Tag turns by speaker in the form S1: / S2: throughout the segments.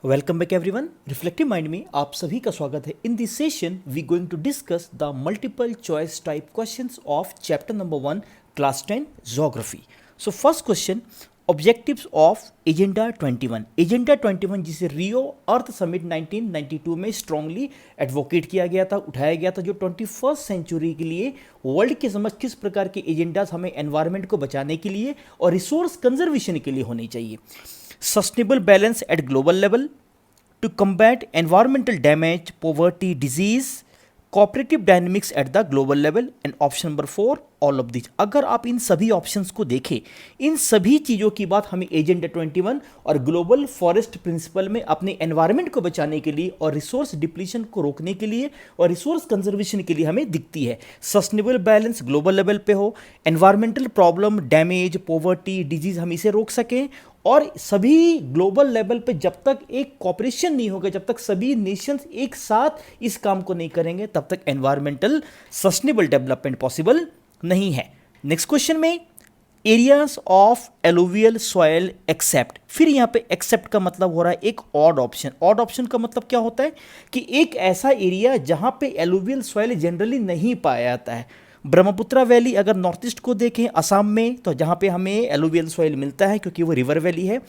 S1: Welcome back everyone. Reflective mind में आप सभी का स्वागत है। In this session we going to discuss the multiple choice type questions of chapter number 1 class 10 geography. So first question, objectives of agenda 21। Agenda 21 जिसे रियो अर्थ summit 1992 में strongly advocate किया गया था, उठाया गया था, जो 21st सेंचुरी के लिए वर्ल्ड के समझ किस प्रकार के एजेंडाज हमें एनवायरनमेंट को बचाने के लिए और रिसोर्स कंजर्वेशन के लिए होने चाहिए। Sustainable balance at global level, to combat environmental damage, poverty, disease, cooperative dynamics at the global level, and option number 4 all of these। अगर आप इन सभी ऑप्शंस को देखें, इन सभी चीज़ों की बात हमें एजेंडा 21 और ग्लोबल फॉरेस्ट प्रिंसिपल में अपने एनवायरनमेंट को बचाने के लिए और रिसोर्स डिप्लीशन को रोकने के लिए और रिसोर्स कंजर्वेशन के लिए हमें दिखती है। सस्टेनेबल बैलेंस ग्लोबल लेवल पे हो, environmental problem, damage, poverty, disease हम इसे रोक सकें, और सभी ग्लोबल लेवल पे जब तक एक कॉपरेशन नहीं होगा, जब तक सभी नेशंस एक साथ इस काम को नहीं करेंगे, तब तक एनवायरमेंटल सस्टेनेबल डेवलपमेंट पॉसिबल नहीं है। नेक्स्ट क्वेश्चन में areas of alluvial soil except, फिर यहाँ पे एक्सेप्ट का मतलब हो रहा है एक ऑड ऑप्शन। ऑड ऑप्शन का मतलब क्या होता है कि एक ऐसा एरिया जहाँ पे एलुवियल सॉयल जनरली नहीं पाया जाता है। ब्रह्मपुत्रा वैली अगर नॉर्थ ईस्ट को देखें असम में, तो जहाँ पे हमें एलुवियल सॉइल मिलता है क्योंकि वो रिवर वैली है।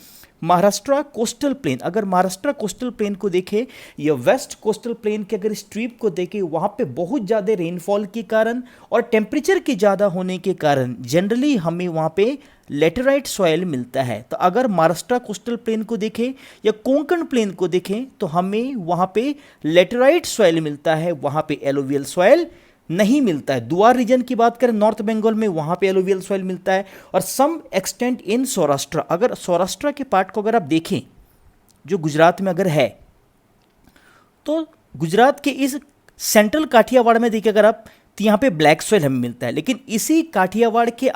S1: महाराष्ट्र कोस्टल प्लेन, अगर महाराष्ट्र कोस्टल प्लेन को देखें या वेस्ट कोस्टल प्लेन के अगर स्ट्रीप को देखें, वहाँ पे बहुत ज़्यादा रेनफॉल के कारण और टेम्परेचर के ज़्यादा होने के कारण जनरली हमें वहाँ पे लेटेराइट सॉइल मिलता है। तो अगर महाराष्ट्र कोस्टल प्लेन को देखें या कोंकण प्लेन को देखें तो हमें वहाँ पे लेटेराइट सॉइल मिलता है, वहाँ पे एलुवियल सॉइल नहीं मिलता है। दुआर रीजन की बात करें नॉर्थ बंगाल में, वहाँ पे एलुवियल सॉइल मिलता है, और सम एक्सटेंट इन सौराष्ट्र। अगर सौराष्ट्र के पार्ट को अगर आप देखें जो गुजरात में अगर है, तो गुजरात के इस सेंट्रल काठियावाड़ में देखिए अगर आप, तो यहाँ पे ब्लैक सॉइल हमें मिलता है। लेकिन इसी काठियावाड़ के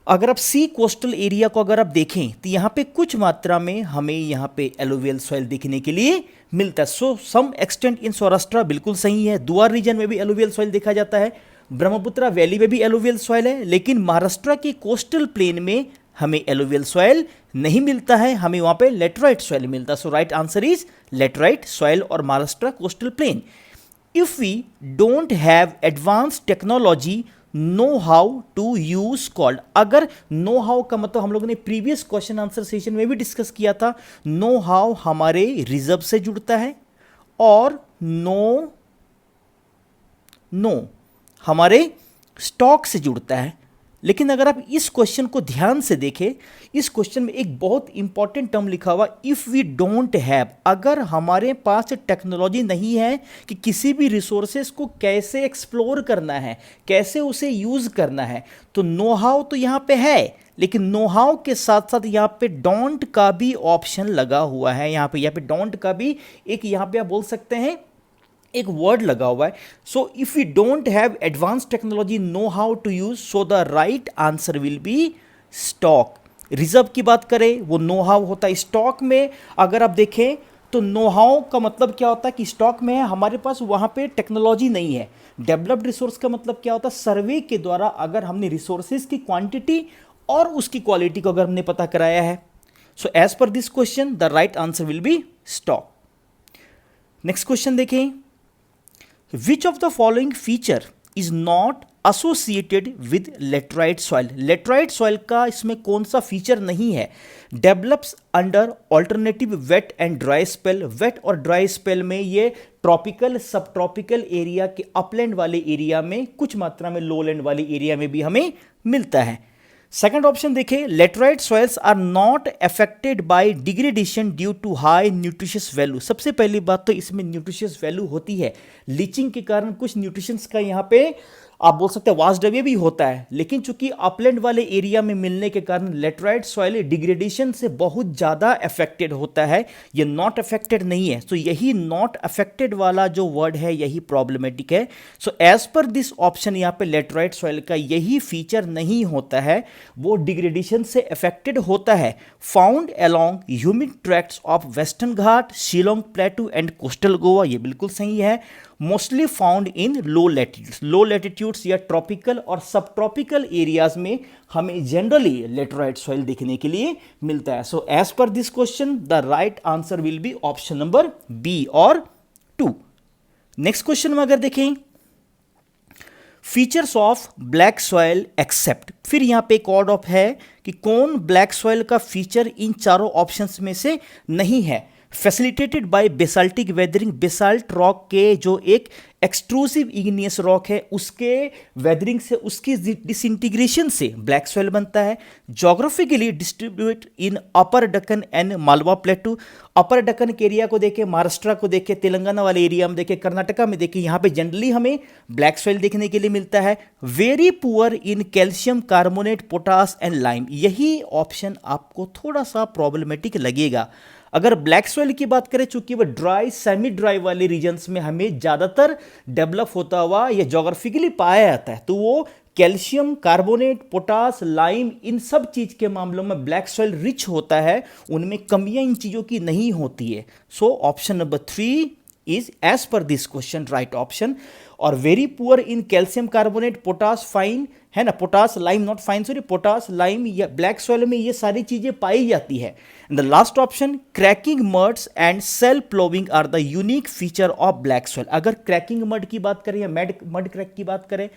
S1: अगर आप सी कोस्टल एरिया को अगर आप देखें तो यहाँ पे कुछ मात्रा में हमें यहाँ पे एलुवियल सॉइल देखने के लिए मिलता है। सो सम एक्सटेंट इन सौराष्ट्र बिल्कुल सही है। दुआर रीजन में भी एलुवियल सॉइल देखा जाता है, ब्रह्मपुत्रा वैली में भी एलुवियल सॉइल है, लेकिन महाराष्ट्र के कोस्टल प्लेन में हमें एलुवियल सॉइल नहीं मिलता है, हमें वहाँ पे लेटराइट सॉइल मिलता है। So right answer is laterite soil और Maharashtra coastal plain. If we don't have advance technology, know how to use called. अगर नो हाउ का मतलब हम लोगों ने प्रीवियस क्वेश्चन आंसर सेशन में भी डिस्कस किया था। नो हाउ हमारे रिजर्व से जुड़ता है और नो हमारे स्टॉक से जुड़ता है। लेकिन अगर आप इस क्वेश्चन को ध्यान से देखें, इस क्वेश्चन में एक बहुत इंपॉर्टेंट टर्म लिखा हुआ, इफ वी डोंट हैव। अगर हमारे पास टेक्नोलॉजी नहीं है कि किसी भी रिसोर्सेज को कैसे एक्सप्लोर करना है, कैसे उसे यूज करना है, तो नो हाउ तो यहाँ पे है, लेकिन नो हाउ के साथ साथ यहाँ पे डोंट का भी ऑप्शन लगा हुआ है। यहाँ पे डोंट का भी एक, यहाँ पे आप बोल सकते हैं एक वर्ड लगा हुआ है। So if you don't have advance technology, know how to use, so the right answer will be stock. Reserve की बात करें वो नो हाउ होता है। स्टॉक में अगर आप देखें तो नो हाउ का मतलब क्या होता है कि स्टॉक में है, हमारे पास वहाँ पे टेक्नोलॉजी नहीं है। डेवलप्ड रिसोर्स का मतलब क्या होता है, सर्वे के द्वारा अगर हमने रिसोर्सेज की क्वांटिटी और उसकी क्वालिटी को अगर हमने पता कराया है। So as per this question the right answer will be stock. Next question देखें, Which of the following feature is not associated with laterite soil? laterite soil का इसमें कौन सा फीचर नहीं है? Develops under alternative wet and dry spell। wet और dry spell में ये ट्रॉपिकल सब ट्रॉपिकल एरिया के अपलैंड वाले एरिया में, कुछ मात्रा में लोलैंड वाले एरिया में भी हमें मिलता है। सेकंड ऑप्शन देखें, laterite soils are not affected by degradation due to high nutritious value. सबसे पहली बात तो इसमें न्यूट्रिशियस वैल्यू होती है, लीचिंग के कारण कुछ न्यूट्रिशंस का यहाँ पे आप बोल सकते हैं वासडव्य भी होता है, लेकिन चूंकि अपलैंड वाले एरिया में मिलने के कारण लेटराइट सॉइल डिग्रेडेशन से बहुत ज़्यादा अफेक्टेड होता है, ये नॉट अफेक्टेड नहीं है। तो यही नॉट अफेक्टेड वाला जो वर्ड है यही प्रॉब्लमेटिक है। So as per this option यहाँ पे लेटराइट सॉइल का यही फीचर नहीं होता है, वो डिग्रेडेशन से अफेक्टेड होता है। Found along humid tracts of western Ghat, Shillong प्लेटू and coastal Goa, ये बिल्कुल सही है। Mostly found in low latitudes या ट्रॉपिकल और सब ट्रॉपिकल एरियाज में हमें जनरली लेटराइट सॉइल देखने के लिए मिलता है। So as per this question the right answer will be option number B और 2। नेक्स्ट क्वेश्चन में अगर देखें, features of black soil except, फिर यहां पे एक ऑड ऑफ है कि कौन ब्लैक सॉइल का फीचर इन चारों ऑप्शंस में से नहीं है। Facilitated by basaltic weathering, basalt rock के जो एक एक्सट्रूसिव इग्नियस रॉक है उसके वेदरिंग से, उसकी डिसइंटीग्रेशन से ब्लैक सॉइल बनता है। Geographically distribute in upper Deccan and Malwa plateau, upper Deccan के एरिया को देखें, महाराष्ट्र को देखें, तेलंगाना वाले एरिया में देखें, कर्नाटका में देखें, यहाँ पे जनरली हमें ब्लैक सॉइल देखने के लिए मिलता है। Very poor in calcium carbonate, potash and lime, यही ऑप्शन आपको थोड़ा सा प्रॉब्लमेटिक लगेगा। अगर ब्लैक सॉइल की बात करें, चूंकि वह ड्राई सेमी ड्राई वाले रीजन्स में हमें ज़्यादातर डेवलप होता हुआ या जोग्राफिकली पाया जाता है, तो वो कैल्शियम कार्बोनेट, पोटास, लाइम, इन सब चीज़ के मामलों में ब्लैक सॉइल रिच होता है, उनमें कमियां इन चीज़ों की नहीं होती है। So option number 3 is as per this question right option. और very poor in calcium carbonate, potash, fine है ना, potash lime, not fine sorry, potash lime, या ब्लैक सॉइल में ये सारी चीजें पाई जाती है। The last option, cracking muds and self ploughing are the unique feature of black soil. अगर क्रैकिंग मड की बात करें या मड क्रैक की बात करें,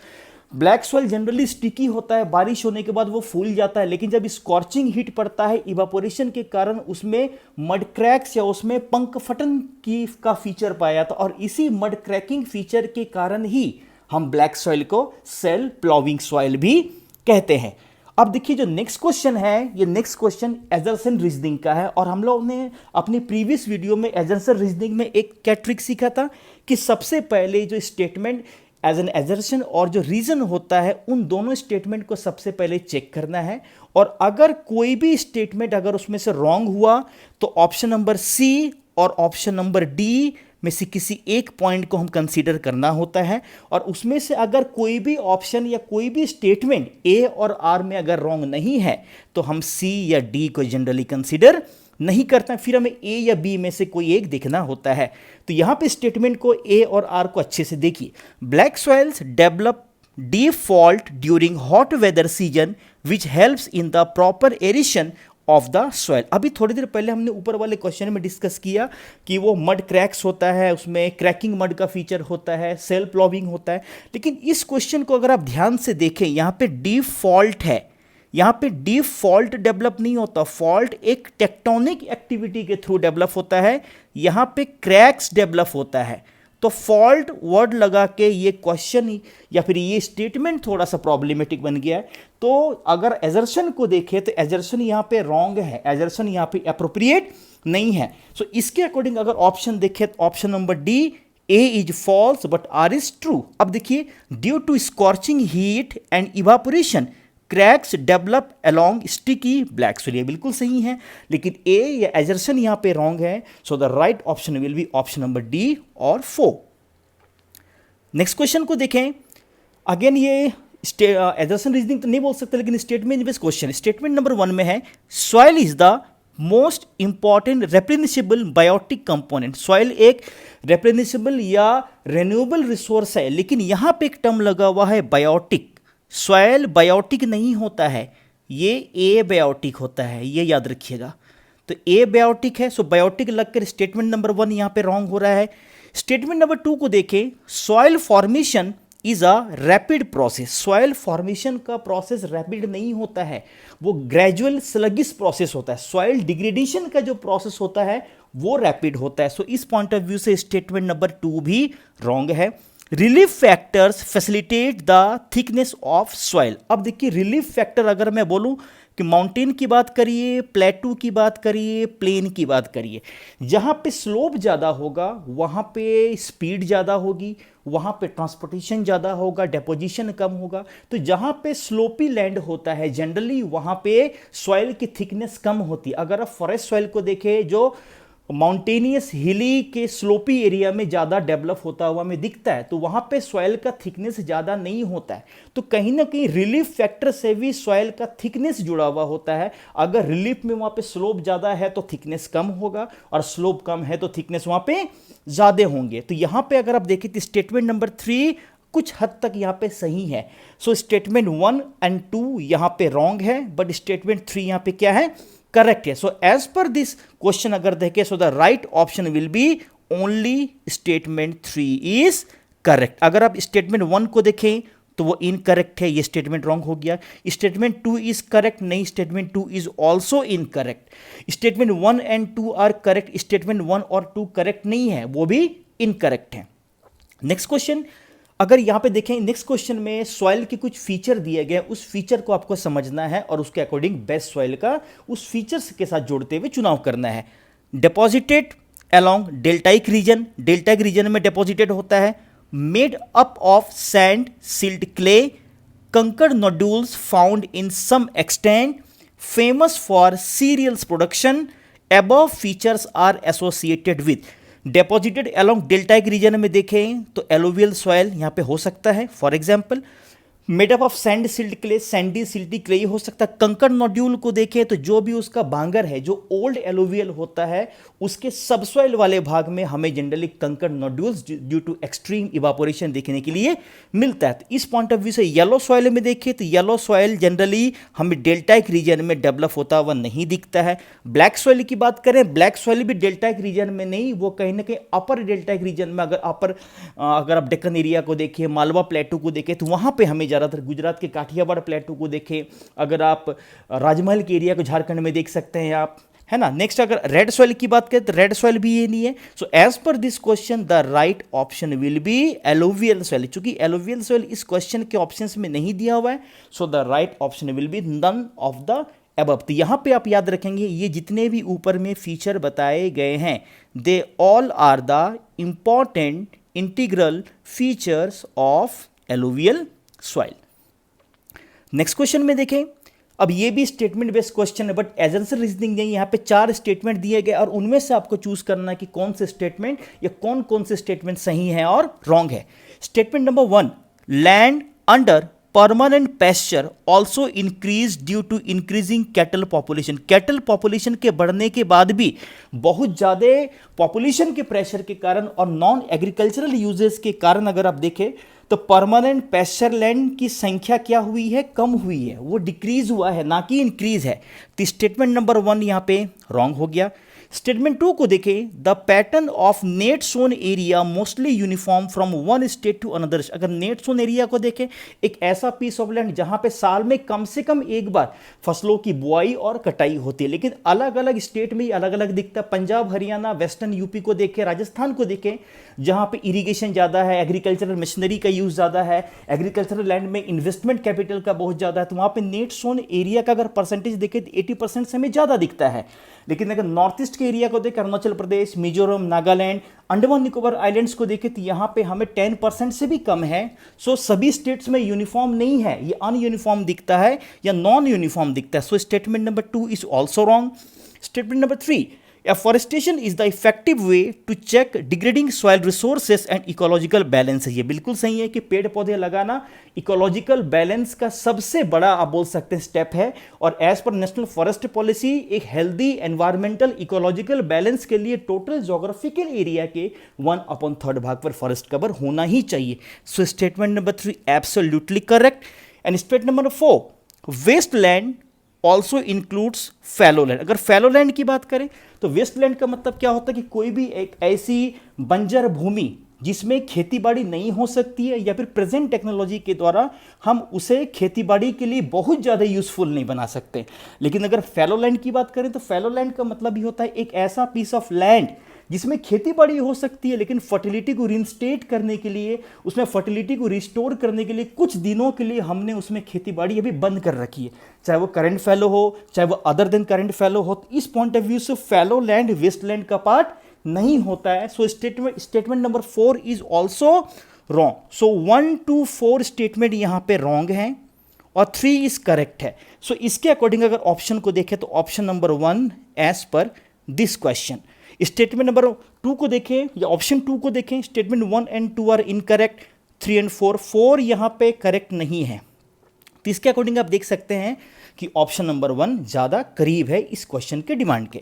S1: ब्लैक सॉइल जनरली स्टिकी होता है, बारिश होने के बाद वो फूल जाता है, लेकिन जब स्कॉर्चिंग हीट पड़ता है इवापोरेशन के कारण उसमें मड क्रैक्स या उसमें पंख फटन का फीचर पाया जाता है, और इसी मड क्रैकिंग फीचर के कारण ही हम ब्लैक सॉइल को सेल प्लॉविंग सॉइल भी कहते हैं। अब देखिए जो नेक्स्ट क्वेश्चन है, ये नेक्स्ट क्वेश्चन एजर्सन रीजनिंग का है, और हम लोग ने अपनी प्रीवियस वीडियो में एजर्सन रीजनिंग में एक क्या ट्रिक सीखा था कि सबसे पहले जो स्टेटमेंट एज एन एजर्शन और जो रीजन होता है, उन दोनों स्टेटमेंट को सबसे पहले चेक करना है, और अगर कोई भी स्टेटमेंट अगर उसमें से रॉन्ग हुआ तो ऑप्शन नंबर सी और ऑप्शन नंबर डी में से किसी एक पॉइंट को हम कंसीडर करना होता है। और उसमें से अगर कोई भी ऑप्शन या कोई भी स्टेटमेंट ए और आर में अगर रॉन्ग नहीं है तो हम सी या डी को जनरली कंसीडर नहीं करते हैं, फिर हमें ए या बी में से कोई एक देखना होता है। तो यहां पे स्टेटमेंट को ए और आर को अच्छे से देखिए। Black soils develop default during hot weather season which helps in the proper aeration of the soil. अभी थोड़ी देर पहले हमने ऊपर वाले क्वेश्चन में डिस्कस किया कि वो मड क्रैक्स होता है, उसमें क्रैकिंग मड का फीचर होता है, सेल प्लॉविंग होता है, लेकिन इस क्वेश्चन को अगर आप ध्यान से देखें, यहाँ पे डिफॉल्ट है, यहाँ पे डिफॉल्ट डेवलप नहीं होता, फॉल्ट एक टेक्टोनिक एक्टिविटी के थ्रू डेवलप होता है, यहाँ पे क्रैक्स डेवलप होता है। तो फॉल्ट वर्ड लगा के ये क्वेश्चन या फिर ये स्टेटमेंट थोड़ा सा प्रॉब्लमेटिक बन गया है। तो अगर एजर्शन को देखें तो एजर्शन यहाँ पे रॉन्ग है, एजर्शन यहाँ पे अप्रोप्रिएट नहीं है। सो इसके अकॉर्डिंग अगर ऑप्शन देखें तो option number D, A is false but R is true. अब देखिए, due to scorching heat and evaporation cracks develop along sticky black soil, ये बिल्कुल सही है, लेकिन ए या एजर्शन यहां पे रॉन्ग है। So the right option will be option number D और 4। नेक्स्ट क्वेश्चन को देखें। अगेन ये एजर्शन रीजनिंग तो नहीं बोल सकते, लेकिन statement based question. Statement number 1 में है soil is the most important replenishable biotic component. Soil एक रेप्लेनिशेबल या रेन्यूएबल रिसोर्स है, लेकिन यहां पे एक टर्म लगा हुआ है बायोटिक। सॉइल बायोटिक नहीं होता है, ये ए बायोटिक होता है, ये याद रखिएगा। तो ए बायोटिक है, सो बायोटिक लगकर स्टेटमेंट नंबर 1 यहां पे रॉन्ग हो रहा है। स्टेटमेंट नंबर 2 को देखें, soil formation is a rapid process. Soil formation का प्रोसेस रैपिड नहीं होता है, वो ग्रेजुअल स्लगिश प्रोसेस होता है। सॉइल डिग्रेडेशन का जो प्रोसेस होता है वो रैपिड होता है। सो इस पॉइंट ऑफ व्यू से स्टेटमेंट नंबर 2 भी रॉन्ग है। Relief factors facilitate the thickness of soil. अब देखिए, रिलीफ फैक्टर अगर मैं बोलूं कि माउंटेन की बात करिए, प्लेटू की बात करिए, प्लेन की बात करिए, जहां पे स्लोप ज़्यादा होगा वहां पे स्पीड ज़्यादा होगी, वहां पे ट्रांसपोर्टेशन ज़्यादा होगा, डेपोजिशन कम होगा। तो जहां पे स्लोपी लैंड होता है जनरली वहां पे सॉइल की थिकनेस कम होती है। अगर आप फॉरेस्ट सॉइल को देखें जो माउंटेनियस हिली के स्लोपी एरिया में ज़्यादा डेवलप होता हुआ हमें दिखता है, तो वहाँ पे सॉइल का थिकनेस ज़्यादा नहीं होता है। तो कहीं ना कहीं रिलीफ फैक्टर से भी सॉइल का थिकनेस जुड़ा हुआ होता है। अगर रिलीफ में वहाँ पे स्लोप ज़्यादा है तो थिकनेस कम होगा, और स्लोप कम है तो थिकनेस वहाँ पे ज़्यादा होंगे। तो यहाँ पे अगर आप देखें तो स्टेटमेंट नंबर 3 कुछ हद तक यहाँ पे सही है। सो स्टेटमेंट 1 एंड 2 यहाँ पे रॉन्ग है, बट स्टेटमेंट 3 यहाँ पे क्या है, करेक्ट है। So as per this question अगर देखें, so the right option will be only statement 3 is correct. अगर आप स्टेटमेंट 1 को देखें तो वो इनकरेक्ट है, ये स्टेटमेंट रॉन्ग हो गया। स्टेटमेंट 2 इज करेक्ट, नहीं, statement 2 is also incorrect. Statement 1 and 2 are correct, statement 1 और 2 करेक्ट नहीं है, वो भी इनकरेक्ट है। नेक्स्ट क्वेश्चन, अगर यहाँ पे देखें नेक्स्ट क्वेश्चन में सॉइल के कुछ फीचर दिए गए, उस फीचर को आपको समझना है और उसके अकॉर्डिंग बेस्ट सॉइल का उस फीचर्स के साथ जोड़ते हुए चुनाव करना है। Deposited along deltaic region, deltaic region में डिपॉजिटेड होता है। Made up of sand, silt, clay, kankar nodules found in some extent, famous for cereals production, above features are associated with. Deposited along deltaic region में देखें तो alluvial soil यहाँ पे हो सकता है, for example made up of sand, silt, clay, Sandy silty clay हो सकता है। कंकड़ नोड्यूल को देखें तो जो भी उसका बांगर है, जो ओल्ड एलोवियल होता है, उसके सबसॉइल वाले भाग में हमें generally kankar nodules due to extreme evaporation देखने के लिए मिलता है। तो इस पॉइंट ऑफ व्यू से येलो सॉइल में देखें तो येलो सॉइल जनरली हमें डेल्टाइक रीजन में डेवलप होता हुआ नहीं दिखता है। ब्लैक सॉइल की बात करें, ब्लैक सॉइल भी डेल्टाइक रीजन में नहीं, वो कहीं ना कहीं अपर डेल्टाइक रीजन में, अगर आप डेक्कन एरिया को देखें, मालवा प्लेटू को देखें तो वहाँ पे हमें ज़्यादातर, गुजरात के काठियावाड़ प्लेटू को देखें, अगर आप राजमहल के एरिया को झारखंड में देख सकते हैं आप, है ना। नेक्स्ट अगर रेड सॉइल की बात करें तो रेड सॉइल भी ये नहीं है। So as per this question the right option will be alluvial soil. चूंकि एलोवियल सॉइल इस क्वेश्चन के ऑप्शंस में नहीं दिया हुआ है, so the right option will be none of the above. तो यहां पे आप याद रखेंगे, ये जितने भी ऊपर में फीचर बताए गए हैं, they all are the important integral features of alluvial soil. Next question में देखें, अब ये भी स्टेटमेंट बेस्ड क्वेश्चन है, बट एजेंशियल रीजनिंग नहीं। यहाँ पे 4 स्टेटमेंट दिए गए और उनमें से आपको चूज करना है कि कौन से स्टेटमेंट या कौन कौन से स्टेटमेंट सही है और रॉन्ग है। Statement number 1, land under permanent pasture also increase due to increasing cattle population. Cattle population के बढ़ने के बाद भी, बहुत ज़्यादा पॉपुलेशन के प्रेशर के कारण और नॉन एग्रीकल्चरल यूजेस के कारण अगर आप देखें तो परमानेंट पैस्चर लैंड की संख्या क्या हुई है, कम हुई है, वो डिक्रीज हुआ है, ना कि इंक्रीज है। तो स्टेटमेंट नंबर 1 यहाँ पे रॉन्ग हो गया। स्टेटमेंट 2 को देखें, the pattern of net sown area mostly uniform from one state to another. अगर नेट सोन एरिया को देखें, एक ऐसा पीस ऑफ लैंड जहां पे साल में कम से कम एक बार फसलों की बुआई और कटाई होती है, लेकिन अलग अलग स्टेट में अलग अलग दिखता है। पंजाब, हरियाणा, वेस्टर्न यूपी को देखें, राजस्थान को देखें, जहां पे इरिगेशन ज़्यादा है, एग्रीकल्चरल मशीनरी का यूज़ ज़्यादा है, एग्रीकल्चरल लैंड में इन्वेस्टमेंट कैपिटल का बहुत ज़्यादा है, तो वहाँ पे नेट सोन एरिया का अगर परसेंटेज देखें तो 80% से हमें ज़्यादा दिखता है। लेकिन अगर नॉर्थ ईस्ट के एरिया को देखें, अरुणाचल प्रदेश, मिजोरम, नागालैंड, अंडमान निकोबार आइलैंड्स को देखें तो यहाँ पे हमें 10% से भी कम है। सो सभी स्टेट्स में यूनिफॉर्म नहीं है, ये अनयूनिफॉर्म दिखता है या नॉन यूनिफॉर्म दिखता है। So statement number 2 is also wrong. Statement number 3, afforestation is the effective way to check degrading soil resources and ecological balance. ये बिल्कुल सही है कि पेड़ पौधे लगाना इकोलॉजिकल बैलेंस का सबसे बड़ा, आप बोल सकते हैं, स्टेप है। और as per national forest policy, एक हेल्दी एनवायरमेंटल इकोलॉजिकल बैलेंस के लिए टोटल जोग्राफिकल एरिया के 1/3 भाग पर फॉरेस्ट कवर होना ही चाहिए। So statement number 3 absolutely correct. And statement number 4, waste land also includes fallow land. अगर फैलो लैंड की बात करें तो वेस्ट लैंड का मतलब क्या होता है कि कोई भी एक ऐसी बंजर भूमि जिसमें खेतीबाड़ी नहीं हो सकती है, या फिर प्रेजेंट टेक्नोलॉजी के द्वारा हम उसे खेतीबाड़ी के लिए बहुत ज़्यादा यूजफुल नहीं बना सकते। लेकिन अगर फैलो लैंड की बात करें तो फैलो लैंड का मतलब ही होता है एक ऐसा पीस ऑफ लैंड जिसमें खेतीबाड़ी हो सकती है, लेकिन फर्टिलिटी को रिइंस्टेट करने के लिए, उसमें फर्टिलिटी को रिस्टोर करने के लिए कुछ दिनों के लिए हमने उसमें खेतीबाड़ी अभी बंद कर रखी है, चाहे वो करंट फैलो हो, चाहे वो अदर देन करंट फैलो हो। तो इस पॉइंट ऑफ व्यू से फैलो लैंड वेस्ट लैंड का पार्ट नहीं होता है। So statement number 4 is also wrong. So 1 to 4 statement यहां पे रॉन्ग है और 3 इज करेक्ट है। सो इसके अकॉर्डिंग अगर ऑप्शन को देखें तो option number 1 as per this question statement number 2 को देखें या ऑप्शन 2 को देखें, statement 1 and 2 are incorrect, 3 and 4 यहाँ पे करेक्ट नहीं है। तो इसके अकॉर्डिंग आप देख सकते हैं कि ऑप्शन नंबर 1 ज़्यादा करीब है इस क्वेश्चन के डिमांड के।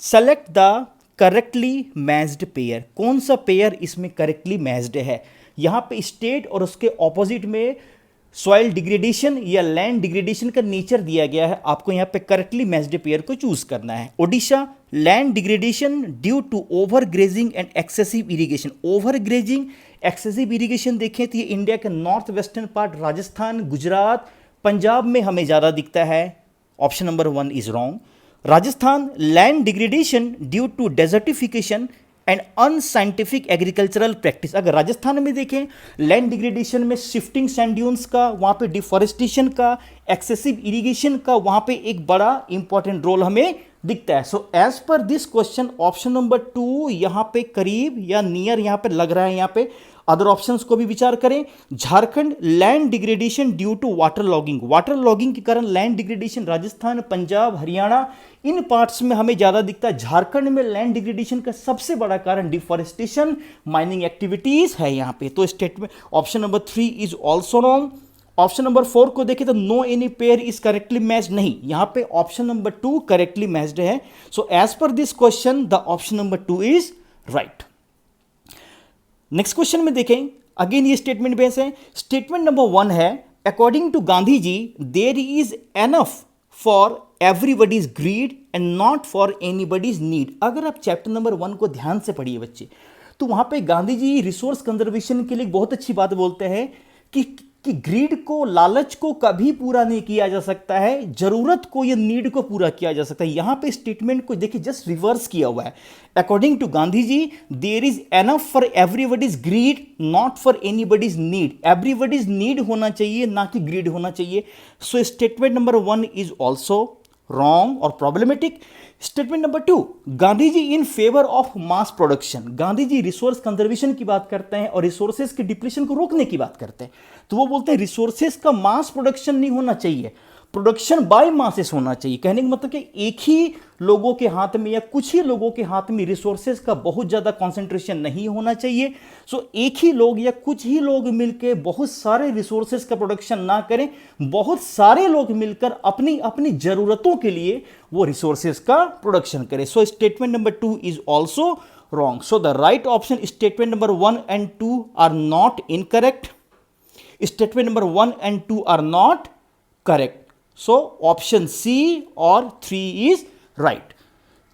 S1: Select the correctly matched pair, कौन सा पेयर इसमें करेक्टली मैच्ड है। यहाँ पे स्टेट और उसके ऑपोजिट में सॉइल डिग्रेडेशन या लैंड डिग्रेडेशन का नेचर दिया गया है, आपको यहाँ पे करेक्टली मैच्ड पेयर को चूज करना है। Odisha, land degradation due to over grazing and excessive irrigation. Over grazing, excessive irrigation देखें तो ये इंडिया के north western part, Rajasthan, Gujarat, Punjab में हमें ज़्यादा दिखता है। Option number 1 is wrong. Rajasthan, land degradation due to desertification and unscientific agricultural practice. अगर राजस्थान में देखें, लैंड डिग्रेडेशन में शिफ्टिंग सैंड ड्यून्स का, वहाँ पे डिफॉरेस्टेशन का, एक्सेसिव इरिगेशन का वहाँ पे एक बड़ा इंपॉर्टेंट रोल हमें दिखता है। So as per this question option number 2 यहाँ पे करीब या नियर यहाँ पे लग रहा है। यहाँ पे अदर ऑप्शंस को भी विचार करें। Jharkhand, land degradation due to water logging, water logging के कारण लैंड डिग्रेडेशन राजस्थान, पंजाब, हरियाणा इन पार्ट्स में हमें ज्यादा दिखता है। झारखंड में लैंड डिग्रेडेशन का सबसे बड़ा कारण डिफॉरेस्टेशन, माइनिंग एक्टिविटीज है यहाँ पे। तो statement option number 3 is also wrong. Option number 4 को देखें तो no any pair is correctly matched, नहीं, यहाँ पे ऑप्शन नंबर 2 करेक्टली मैच्ड है। So as per this question the option number 2 is right. Next question में देखें, अगेन ये स्टेटमेंट बेस है। स्टेटमेंट नंबर 1 है, according to Gandhi ji there is enough for everybody's greed and not for anybody's need. अगर आप chapter number 1 को ध्यान से पढ़िए बच्चे, तो वहां पे गांधी जी रिसोर्स कंजर्वेशन के लिए बहुत अच्छी बात बोलते हैं कि ग्रीड को, लालच को कभी पूरा नहीं किया जा सकता है, जरूरत को या नीड को पूरा किया जा सकता है। यहां पे स्टेटमेंट को देखिए जस्ट रिवर्स किया हुआ है। According to Gandhi ji there is enough for everybody's greed not for anybody's need. Everybody's need होना चाहिए, ना कि ग्रीड होना चाहिए। So statement number 1 is also wrong और problematic. Statement number 2, Gandhi ji in favour of mass production. Gandhi ji resource conservation की बात करते हैं और रिसोर्सेज के डिप्लीशन को रोकने की बात करते हैं। तो वो बोलते हैं रिसोर्सेज का मास प्रोडक्शन नहीं होना चाहिए, प्रोडक्शन बाय मासेस होना चाहिए। कहने का मतलब कि एक ही लोगों के हाथ में या कुछ ही लोगों के हाथ में रिसोर्सेज का बहुत ज़्यादा कॉन्सेंट्रेशन नहीं होना चाहिए। सो एक ही लोग या कुछ ही लोग मिलकर बहुत सारे रिसोर्सेज का प्रोडक्शन ना करें, बहुत सारे लोग मिलकर अपनी अपनी ज़रूरतों के लिए वो रिसोर्सेज का प्रोडक्शन करें। So statement number 2 is also wrong. So the right option statement number 1 and 2 are not incorrect. Statement number 1 and 2 are not correct. So option C or 3 is right.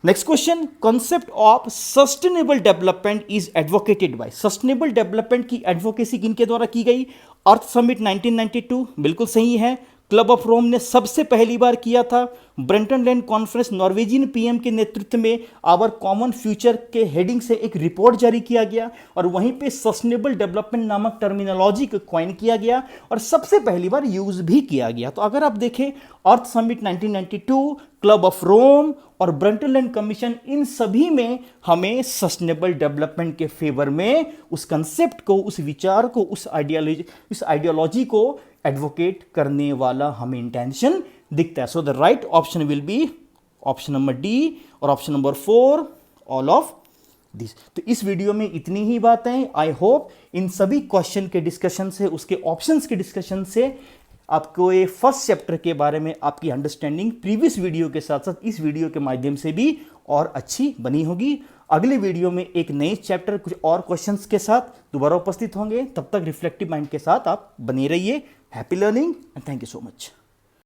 S1: Next question, concept of sustainable development is advocated by. Sustainable development की advocacy किनके द्वारा की गई? अर्थ summit 1992 बिल्कुल सही है। Club of Rome ने सबसे पहली बार किया था। Brundtland conference Norwegian PM के नेतृत्व में आवर कॉमन फ्यूचर के हेडिंग से एक रिपोर्ट जारी किया गया और वहीं पे सस्टेनेबल डेवलपमेंट नामक टर्मिनोलॉजी को कॉइन किया गया और सबसे पहली बार यूज भी किया गया। तो अगर आप देखें अर्थ समिट 1992, क्लब ऑफ रोम और ब्रेंटन लैंड कमीशन, इन सभी में हमें सस्टेनेबल डेवलपमेंट के फेवर में उस कंसेप्ट को, उस विचार को, उस आइडियोलॉजी को एडवोकेट करने वाला हमें इंटेंशन दिखता है। So the right option will be option number D और option number 4 all of this. तो इस वीडियो में इतनी ही बातें। आई होप इन सभी क्वेश्चन के डिस्कशन से, उसके ऑप्शंस के डिस्कशन से आपको ये फर्स्ट चैप्टर के बारे में आपकी अंडरस्टैंडिंग प्रीवियस वीडियो के साथ साथ इस वीडियो के माध्यम से भी और अच्छी बनी होगी। अगले वीडियो में एक नए चैप्टर, कुछ और क्वेश्चंस के साथ दोबारा उपस्थित होंगे। तब तक रिफ्लेक्टिव माइंड के साथ आप बने रहिए। Happy learning and thank you so much.